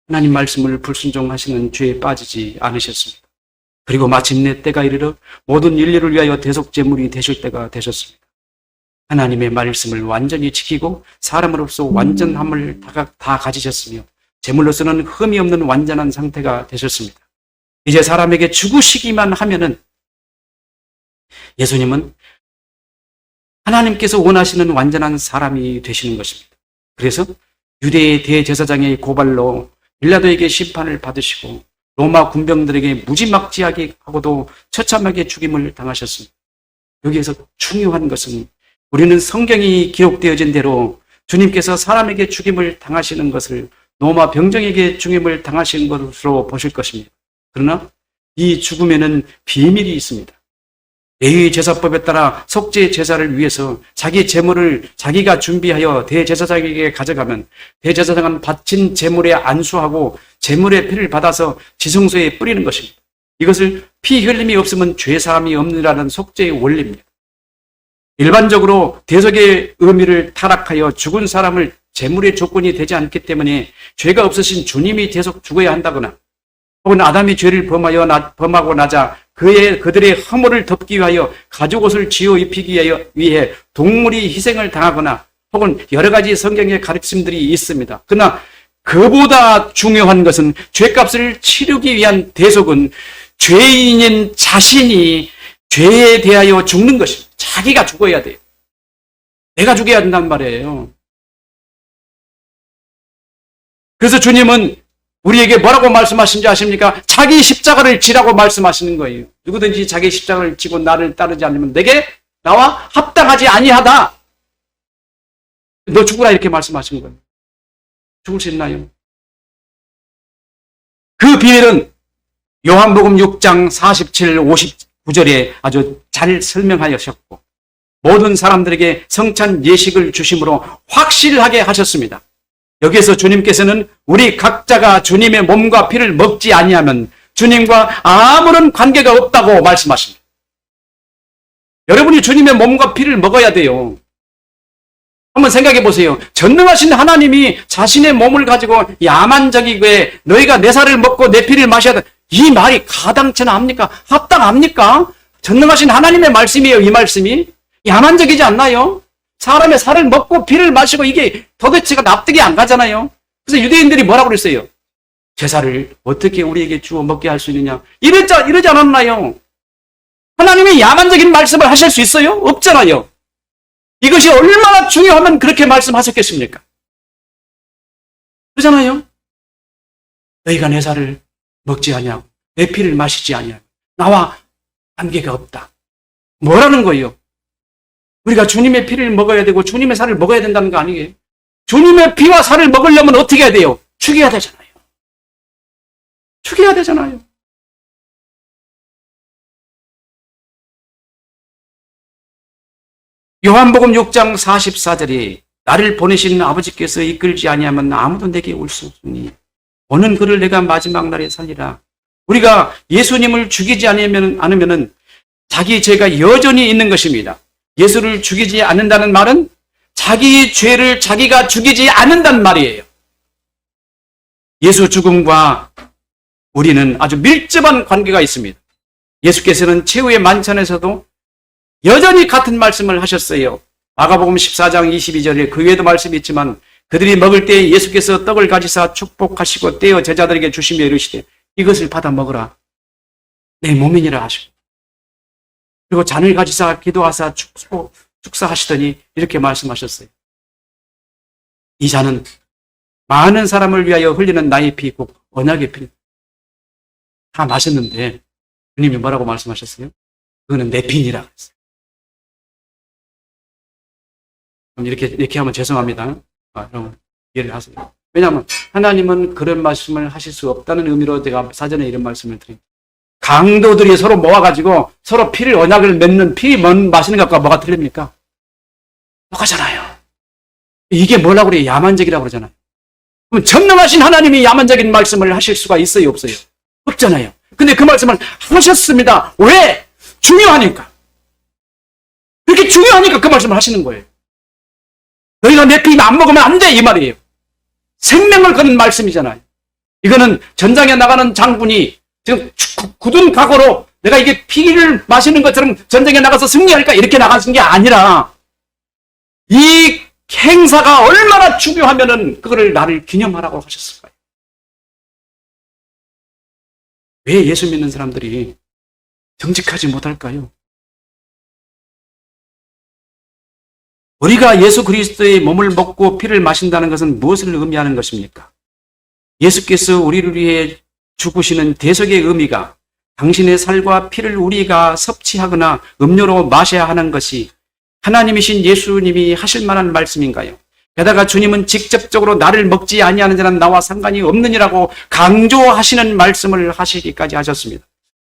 하나님 말씀을 불순종하시는 죄에 빠지지 않으셨습니다. 그리고 마침내 때가 이르러 모든 인류를 위하여 대속제물이 되실 때가 되셨습니다. 하나님의 말씀을 완전히 지키고 사람으로서 완전함을 다 가지셨으며 제물로서는 흠이 없는 완전한 상태가 되셨습니다. 이제 사람에게 죽으시기만 하면은 예수님은 하나님께서 원하시는 완전한 사람이 되시는 것입니다. 그래서 유대의 대제사장의 고발로 빌라도에게 심판을 받으시고 로마 군병들에게 무지막지하게 하고도 처참하게 죽임을 당하셨습니다. 여기에서 중요한 것은 우리는 성경이 기록되어진 대로 주님께서 사람에게 죽임을 당하시는 것을 로마 병정에게 죽임을 당하시는 것으로 보실 것입니다. 그러나 이 죽음에는 비밀이 있습니다. 레위 제사법에 따라 속죄 제사를 위해서 자기 제물을 자기가 준비하여 대제사장에게 가져가면 대제사장은 바친 제물에 안수하고 제물의 피를 받아서 지성소에 뿌리는 것입니다. 이것을 피 흘림이 없으면 죄사함이 없느라는 속죄의 원리입니다. 일반적으로 대속의 의미를 타락하여 죽은 사람을 제물의 조건이 되지 않기 때문에 죄가 없으신 주님이 대속 죽어야 한다거나 혹은 아담이 죄를 범하고 나자 그들의 허물을 덮기 위하여 가죽옷을 지어 입히기 위해 동물이 희생을 당하거나 혹은 여러 가지 성경의 가르침들이 있습니다. 그러나 그보다 중요한 것은 죄값을 치르기 위한 대속은 죄인인 자신이 죄에 대하여 죽는 것입니다. 자기가 죽어야 돼요. 내가 죽어야 된단 말이에요. 그래서 주님은 우리에게 뭐라고 말씀하신지 아십니까? 자기 십자가를 지라고 말씀하시는 거예요. 누구든지 자기 십자가를 지고 나를 따르지 않으면 내게 나와 합당하지 아니하다. 너 죽으라 이렇게 말씀하신 거예요. 죽을 수 있나요? 그 비밀은 요한복음 6장 47, 59절에 아주 잘 설명하셨고 모든 사람들에게 성찬 예식을 주심으로 확실하게 하셨습니다. 여기에서 주님께서는 우리 각자가 주님의 몸과 피를 먹지 아니하면 주님과 아무런 관계가 없다고 말씀하십니다. 여러분이 주님의 몸과 피를 먹어야 돼요. 한번 생각해 보세요. 전능하신 하나님이 자신의 몸을 가지고 야만적이게 너희가 내 살을 먹고 내 피를 마셔야 돼. 이 말이 가당치나 합니까? 합당합니까? 전능하신 하나님의 말씀이에요. 이 말씀이. 야만적이지 않나요? 사람의 살을 먹고 피를 마시고 이게 도대체가 납득이 안 가잖아요. 그래서 유대인들이 뭐라고 그랬어요? 제사를 어떻게 우리에게 주어 먹게 할 수 있느냐? 이러지 않았나요? 하나님이 야만적인 말씀을 하실 수 있어요? 없잖아요. 이것이 얼마나 중요하면 그렇게 말씀하셨겠습니까? 그러잖아요. 너희가 내 살을 먹지 아니하고 내 피를 마시지 아니하고 나와 관계가 없다. 뭐라는 거예요? 우리가 주님의 피를 먹어야 되고 주님의 살을 먹어야 된다는 거 아니에요? 주님의 피와 살을 먹으려면 어떻게 해야 돼요? 죽여야 되잖아요. 죽여야 되잖아요. 요한복음 6장 44절에 나를 보내신 아버지께서 이끌지 아니하면 아무도 내게 올 수 없으니 오는 그를 내가 마지막 날에 살리라. 우리가 예수님을 죽이지 않으면은 자기 죄가 여전히 있는 것입니다. 예수를 죽이지 않는다는 말은 자기 죄를 자기가 죽이지 않는다는 말이에요. 예수 죽음과 우리는 아주 밀접한 관계가 있습니다. 예수께서는 최후의 만찬에서도 여전히 같은 말씀을 하셨어요. 마가복음 14장 22절에 그 외에도 말씀이 있지만 그들이 먹을 때 예수께서 떡을 가지사 축복하시고 떼어 제자들에게 주시며 이르시되 이것을 받아 먹으라. 내 몸이니라 하시고 그리고 잔을 가지사 기도하사 축사하시더니 이렇게 말씀하셨어요. 이 잔은 많은 사람을 위하여 흘리는 나의 피, 곧 언약의 피. 다 마셨는데 주님이 뭐라고 말씀하셨어요? 그거는 내 피니라 그랬어요. 이렇게 하면 죄송합니다. 여러분 이해를 하세요. 왜냐하면 하나님은 그런 말씀을 하실 수 없다는 의미로 제가 사전에 이런 말씀을 드립니다. 강도들이 서로 모아가지고 서로 피를 언약을 맺는 피 마시는 것과 뭐가 틀립니까? 똑같잖아요. 이게 뭐라고 그래요? 야만적이라고 그러잖아요. 그럼 전능하신 하나님이 야만적인 말씀을 하실 수가 있어요? 없어요? 없잖아요. 근데 그 말씀을 하셨습니다. 왜? 중요하니까. 그렇게 중요하니까 그 말씀을 하시는 거예요. 너희가 내 피 안 먹으면 안 돼 이 말이에요. 생명을 거는 말씀이잖아요. 이거는 전장에 나가는 장군이 지금 굳은 각오로 내가 이게 피를 마시는 것처럼 전쟁에 나가서 승리할까 이렇게 나가신 게 아니라 이 행사가 얼마나 중요하면은 그거를 나를 기념하라고 하셨을까요? 왜 예수 믿는 사람들이 정직하지 못할까요? 우리가 예수 그리스도의 몸을 먹고 피를 마신다는 것은 무엇을 의미하는 것입니까? 예수께서 우리를 위해 죽으시는 대속의 의미가 당신의 살과 피를 우리가 섭취하거나 음료로 마셔야 하는 것이 하나님이신 예수님이 하실 만한 말씀인가요? 게다가 주님은 직접적으로 나를 먹지 아니하는 자는 나와 상관이 없느니라고 강조하시는 말씀을 하시기까지 하셨습니다.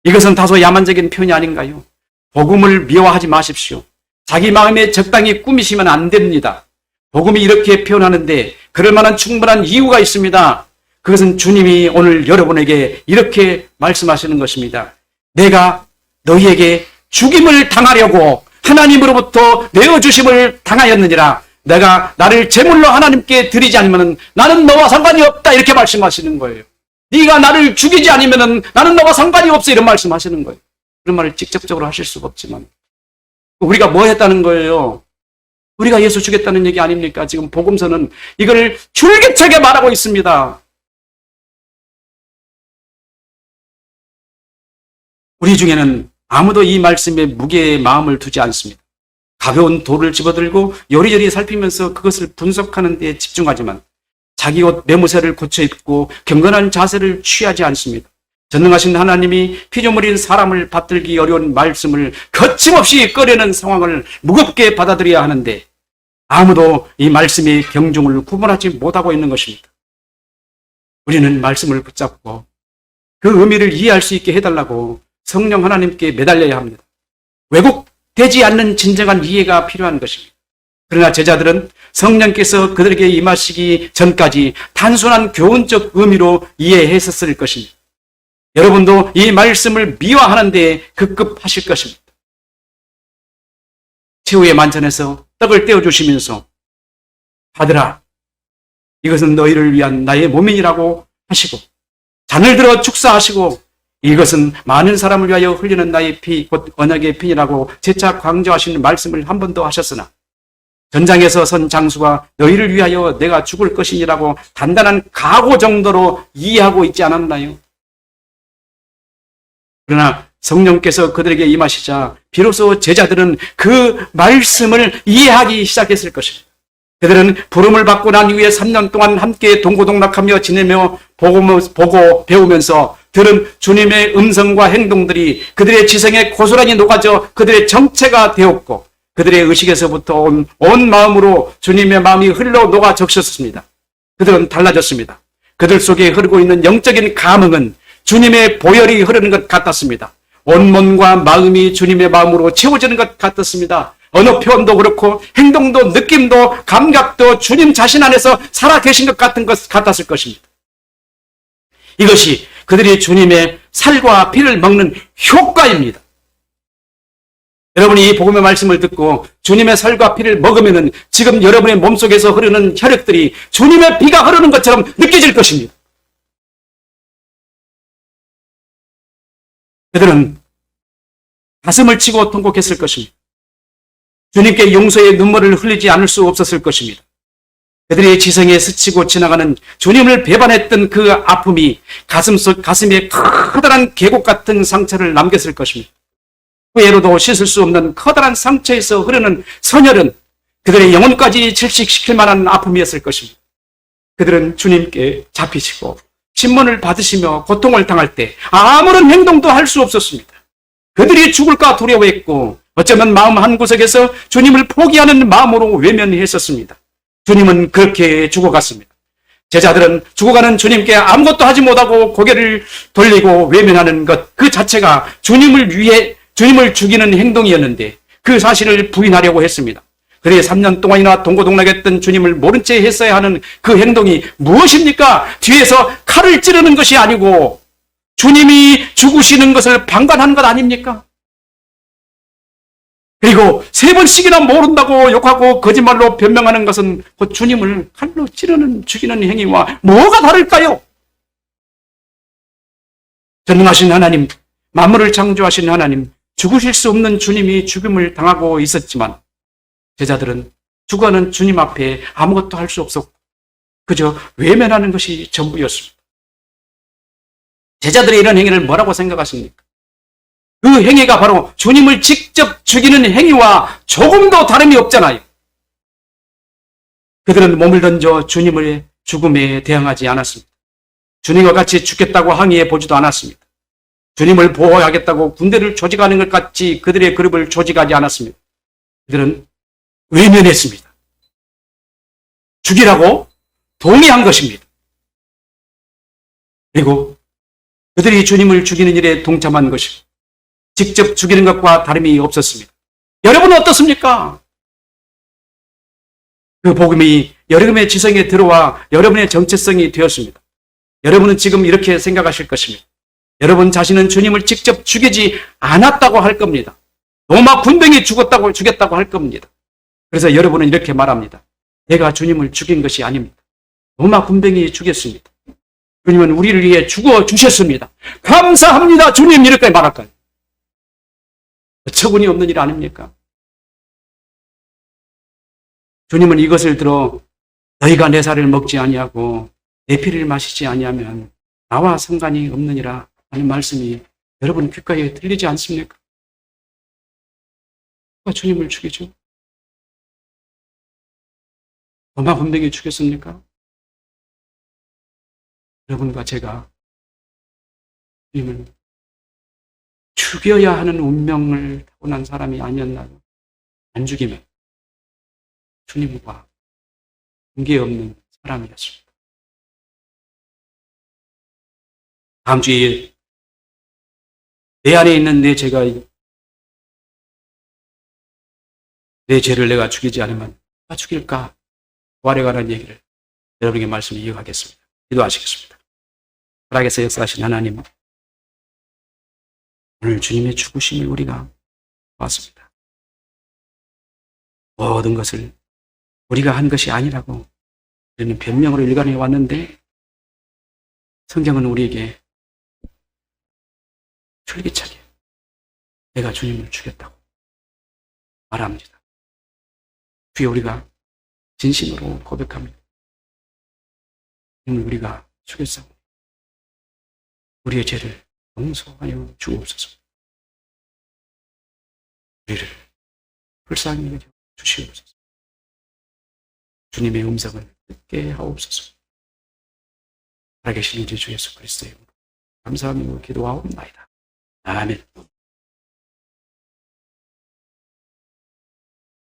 이것은 다소 야만적인 표현이 아닌가요? 복음을 미워하지 마십시오. 자기 마음에 적당히 꾸미시면 안 됩니다. 복음이 이렇게 표현하는데 그럴 만한 충분한 이유가 있습니다. 그것은 주님이 오늘 여러분에게 이렇게 말씀하시는 것입니다. 내가 너희에게 죽임을 당하려고 하나님으로부터 내어주심을 당하였느니라. 내가 나를 제물로 하나님께 드리지 않으면 나는 너와 상관이 없다 이렇게 말씀하시는 거예요. 네가 나를 죽이지 않으면 나는 너와 상관이 없어 이런 말씀하시는 거예요. 그런 말을 직접적으로 하실 수가 없지만 우리가 뭐 했다는 거예요? 우리가 예수 죽였다는 얘기 아닙니까? 지금 복음서는 이걸 줄기차게 말하고 있습니다. 우리 중에는 아무도 이 말씀에 무게에 마음을 두지 않습니다. 가벼운 돌을 집어들고 요리조리 살피면서 그것을 분석하는 데 집중하지만 자기 옷 매무새를 고쳐 입고 경건한 자세를 취하지 않습니다. 전능하신 하나님이 피조물인 사람을 받들기 어려운 말씀을 거침없이 꺼내는 상황을 무겁게 받아들여야 하는데 아무도 이 말씀의 경중을 구분하지 못하고 있는 것입니다. 우리는 말씀을 붙잡고 그 의미를 이해할 수 있게 해달라고 성령 하나님께 매달려야 합니다. 왜곡되지 않는 진정한 이해가 필요한 것입니다. 그러나 제자들은 성령께서 그들에게 임하시기 전까지 단순한 교훈적 의미로 이해했었을 것입니다. 여러분도 이 말씀을 미화하는 데 급급하실 것입니다. 최후의 만찬에서 떡을 떼어주시면서 아들아 이것은 너희를 위한 나의 몸이라고 하시고 잔을 들어 축사하시고 이것은 많은 사람을 위하여 흘리는 나의 피, 곧 언약의 피니라고 재차 강조하시는 말씀을 한 번 더 하셨으나 전장에서 선 장수가 너희를 위하여 내가 죽을 것이니라고 단단한 각오 정도로 이해하고 있지 않았나요? 그러나 성령께서 그들에게 임하시자 비로소 제자들은 그 말씀을 이해하기 시작했을 것입니다. 그들은 부름을 받고 난 이후에 3년 동안 함께 동고동락하며 지내며 보고 배우면서 들은 주님의 음성과 행동들이 그들의 지성에 고스란히 녹아져 그들의 정체가 되었고 그들의 의식에서부터 온 마음으로 주님의 마음이 흘러 녹아 적셨습니다. 그들은 달라졌습니다. 그들 속에 흐르고 있는 영적인 감흥은 주님의 보혈이 흐르는 것 같았습니다. 온몸과 마음이 주님의 마음으로 채워지는 것 같았습니다. 언어 표현도 그렇고 행동도 느낌도 감각도 주님 자신 안에서 살아계신 것 같았을 것입니다. 이것이 그들이 주님의 살과 피를 먹는 효과입니다. 여러분이 이 복음의 말씀을 듣고 주님의 살과 피를 먹으면 지금 여러분의 몸속에서 흐르는 혈액들이 주님의 피가 흐르는 것처럼 느껴질 것입니다. 그들은 가슴을 치고 통곡했을 것입니다. 주님께 용서의 눈물을 흘리지 않을 수 없었을 것입니다. 그들의 지성에 스치고 지나가는 주님을 배반했던 그 아픔이 가슴에 커다란 계곡 같은 상처를 남겼을 것입니다. 후회로도 씻을 수 없는 커다란 상처에서 흐르는 선혈은 그들의 영혼까지 질식시킬 만한 아픔이었을 것입니다. 그들은 주님께 잡히시고 신문을 받으시며 고통을 당할 때 아무런 행동도 할 수 없었습니다. 그들이 죽을까 두려워했고 어쩌면 마음 한구석에서 주님을 포기하는 마음으로 외면했었습니다. 주님은 그렇게 죽어갔습니다. 제자들은 죽어가는 주님께 아무것도 하지 못하고 고개를 돌리고 외면하는 것 그 자체가 주님을 죽이는 행동이었는데 그 사실을 부인하려고 했습니다. 그래 3년 동안이나 동고동락했던 주님을 모른 채 했어야 하는 그 행동이 무엇입니까? 뒤에서 칼을 찌르는 것이 아니고 주님이 죽으시는 것을 방관하는 것 아닙니까? 그리고 3번씩이나 모른다고 욕하고 거짓말로 변명하는 것은 곧 주님을 칼로 찌르는 죽이는 행위와 뭐가 다를까요? 전능하신 하나님, 만물을 창조하신 하나님, 죽으실 수 없는 주님이 죽음을 당하고 있었지만 제자들은 죽어가는 주님 앞에 아무것도 할 수 없었고 그저 외면하는 것이 전부였습니다. 제자들의 이런 행위를 뭐라고 생각하십니까? 그 행위가 바로 주님을 직접 죽이는 행위와 조금도 다름이 없잖아요. 그들은 몸을 던져 주님의 죽음에 대항하지 않았습니다. 주님과 같이 죽겠다고 항의해 보지도 않았습니다. 주님을 보호하겠다고 군대를 조직하는 것 같이 그들의 그룹을 조직하지 않았습니다. 그들은 외면했습니다. 죽이라고 동의한 것입니다. 그리고 그들이 주님을 죽이는 일에 동참한 것이 직접 죽이는 것과 다름이 없었습니다. 여러분은 어떻습니까? 그 복음이 여러분의 지성에 들어와 여러분의 정체성이 되었습니다. 여러분은 지금 이렇게 생각하실 것입니다. 여러분 자신은 주님을 직접 죽이지 않았다고 할 겁니다. 로마 군병이 죽였다고 할 겁니다. 그래서 여러분은 이렇게 말합니다. 내가 주님을 죽인 것이 아닙니다. 로마 군병이 죽였습니다. 주님은 우리를 위해 죽어 주셨습니다. 감사합니다. 주님 이렇게 말할까요? 어처구니 없는 일 아닙니까? 주님은 이것을 들어 너희가 내 살을 먹지 아니하고 내 피를 마시지 아니하면 나와 상관이 없느니라 하는 말씀이 여러분 귓가에 들리지 않습니까? 누가 주님을 죽이죠? 로마 군병이 죽였습니까? 여러분과 제가 주님을 죽여야 하는 운명을 타고난 사람이 아니었나요? 안 죽이면 주님과 관계없는 사람이었습니다. 다음 주에 내 안에 있는 내 죄를 내가 죽이지 않으면 누가 죽일까? 부활에 관한 얘기를 여러분에게 말씀을 이어가겠습니다. 기도하시겠습니다. 살아계서 역사하신 하나님, 오늘 주님의 죽으심을 우리가 봤습니다. 모든 것을 우리가 한 것이 아니라고 우리는 변명으로 일관해 왔는데 성경은 우리에게 솔깃하게 내가 주님을 죽였다고 말합니다. 주여 우리가 진심으로 고백합니다. 주님을 우리가 죽였사오니 우리의 죄를 용서하여 주옵소서. 우리를 불쌍히 여겨 주시옵소서. 주님의 음성을 듣게 하옵소서. 살아계신 우리 주 예수 그리스도의 이름으로 감사하며 기도하옵나이다. 아멘.